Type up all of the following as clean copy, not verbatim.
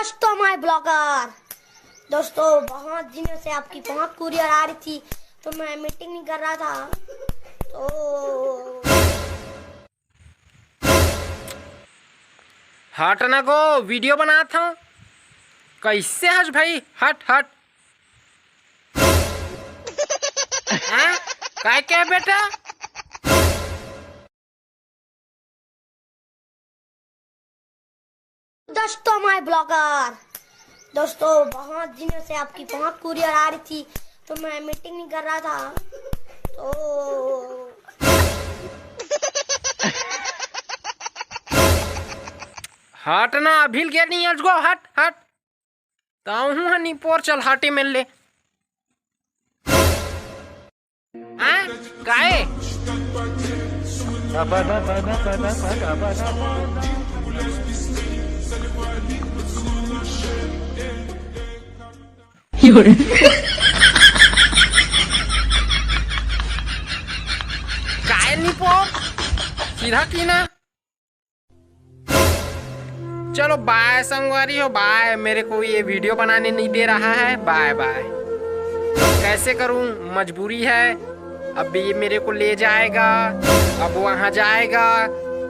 दोस्तों my blogger दोस्तों, बहुत दिनों से आपकी बहुत कुरियर आ रही थी तो मैं मीटिंग नहीं कर रहा था तो हट ना गो वीडियो बना था। कैसे हस भाई, हट हट। हाँ? काय क्या बेटा? दोस्तों माय ब्लॉगर दोस्तों, बहुत दिनों से आपकी बहुत कुरियर आ रही थी तो मैं मीटिंग नहीं कर रहा था तो हट ना अभी गया नहीं आज गो, हट हट। ताऊ हूँ हनी पोर चल हटे मिल ले। हाँ? काय? काय नहीं पोर सीधा की ना। चलो बाय संगवारी हो, बाय। मेरे को ये वीडियो बनाने नहीं दे रहा है, बाय बाय। कैसे करूं, मजबूरी है। अब ये मेरे को ले जाएगा, अब वहाँ जाएगा,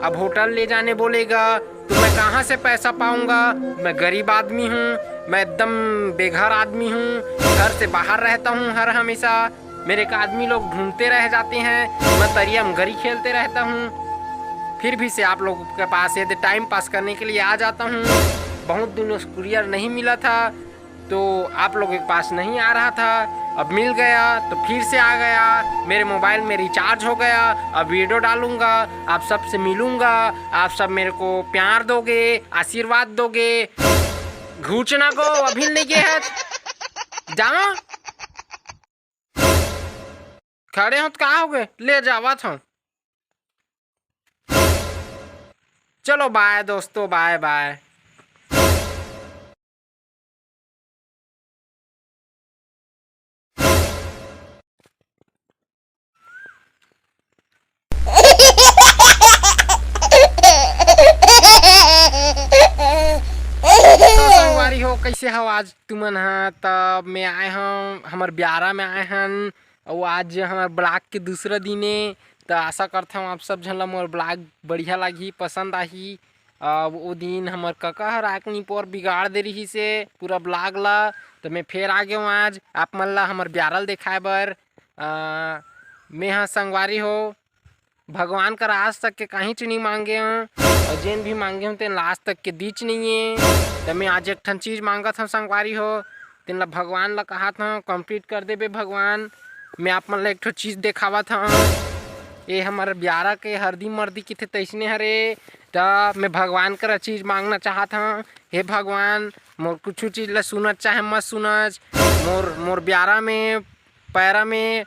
अब होटल ले जाने बोलेगा तो मैं कहाँ से पैसा पाऊंगा। मैं गरीब आदमी हूँ, मैं एकदम बेघर आदमी हूँ, घर से बाहर रहता हूँ हर हमेशा। मेरे को आदमी लोग ढूंढते रह जाते हैं, मैं तरियम गरी खेलते रहता हूँ। फिर भी से आप लोगों के पास यदि टाइम पास करने के लिए आ जाता हूँ। बहुत दिनों से कुरियर नहीं मिला था तो आप लोगों के पास नहीं आ रहा था, अब मिल गया तो फिर से आ गया। मेरे मोबाइल में रिचार्ज हो गया, अब वीडियो डालूंगा, आप सबसे मिलूंगा, आप सब मेरे को प्यार दोगे, आशीर्वाद दोगे। घूचना को अभी नहीं गए है, जाओ खड़े हो तो कहाँ हो गए, ले जावा था। चलो बाय दोस्तों, बाय बाय। तो संगवारी हो, कैसे हो आज तुमन? हाँ तब मैं आए हूँ हमार ब्यारा में आए हन और आज हमार ब्लॉग के दूसरा दिने। तो आशा करता हूँ आप सब झन ला मोर ब्लॉग बढ़िया लगी, पसंद आही। अब वो दिन हमार कका हर आकनी पर बिगाड़ दे रही से पूरा ब्लॉग ला, तो मैं फिर आ गया हूँ आज आप मन ला हमार ब्यारल दिखाए बर। मैं हाँ संगवारी हो, भगवान कर आज तक के कहीं च नहीं मांगे हूँ और जेन भी मांगे हूँ तेन आज तक के दीच नहीं है। तो मैं आज एक ठन चीज़ मांगत हूँ संगवारी हो, तेन ला भगवान ला कहा था कंप्लीट कर देबे भगवान। मैं आप मन ला एक ठो चीज़ देखावत हूँ। ये हमारे ब्यारा के हरदी मर्दी की थे तैसने हरे। तो मैं भगवान कर चीज़ मांगना चाहत हूँ, हे भगवान मोर कुछ चीज़ ला सुनत चाहे मत सुनच, मोर मोर ब्यारा में पैरा में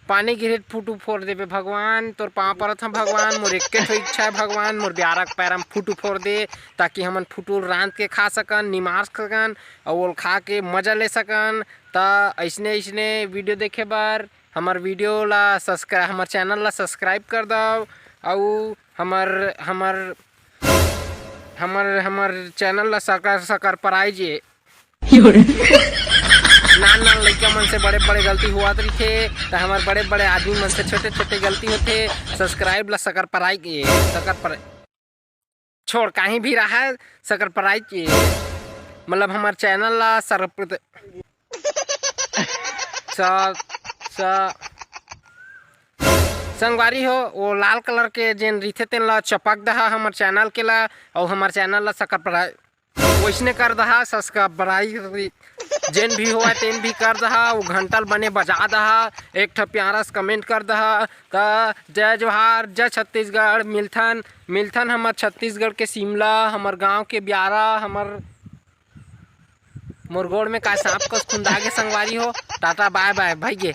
पानी गिरे फूटू फोड़ देबे भगवान। तोर पाँव परत हम भगवान, मोर एक इच्छा है भगवान, मोर ब्यारा के पैरा में फूटू फोड़ दे ताकि हमन फूटूल रांध के खा सकन, निमार सकन और वो खा के मजा ले सकन। त ऐसने ऐसने वीडियो देखे बार हमार वीडियो ला सब्सक्राइब, हमार चैनल ला सब्सक्राइब कर दो और हमार हमार हमार हमार चैनल ला सकर पराइजे। नान नान लड़का मन से बड़े बड़े गलती हुआ थे तो हमारे बड़े बड़े आदमी मन से छोटे छोटे गलती होते। सब्सक्राइब ला सकर पराई के सकर पर छोड़ कहीं भी रहा है सकर पराई के मतलब हमारे चैनल ला सर संगवारी हो, वो लाल कलर के जेन रिथे तेन ला चपक दहा हमार चैनल के ला और हमार चैनल ला सकर पराई वैसने कर दहा। सब्सक्राइब जेन भी हुआ तेन भी कर दहा, वो घंटल बने बजा दहा, एक ठो प्यारा से कमेंट कर दहा। त जय जोहार, जय छत्तीसगढ़। मिलथन मिलथन हमार छत्तीसगढ़ के शिमला, हमार गांव के ब्यारा, हमार मोर गोड़ में का सांप कस खुंदा के संगवारी हो। टाटा बाय बाय भाई गे।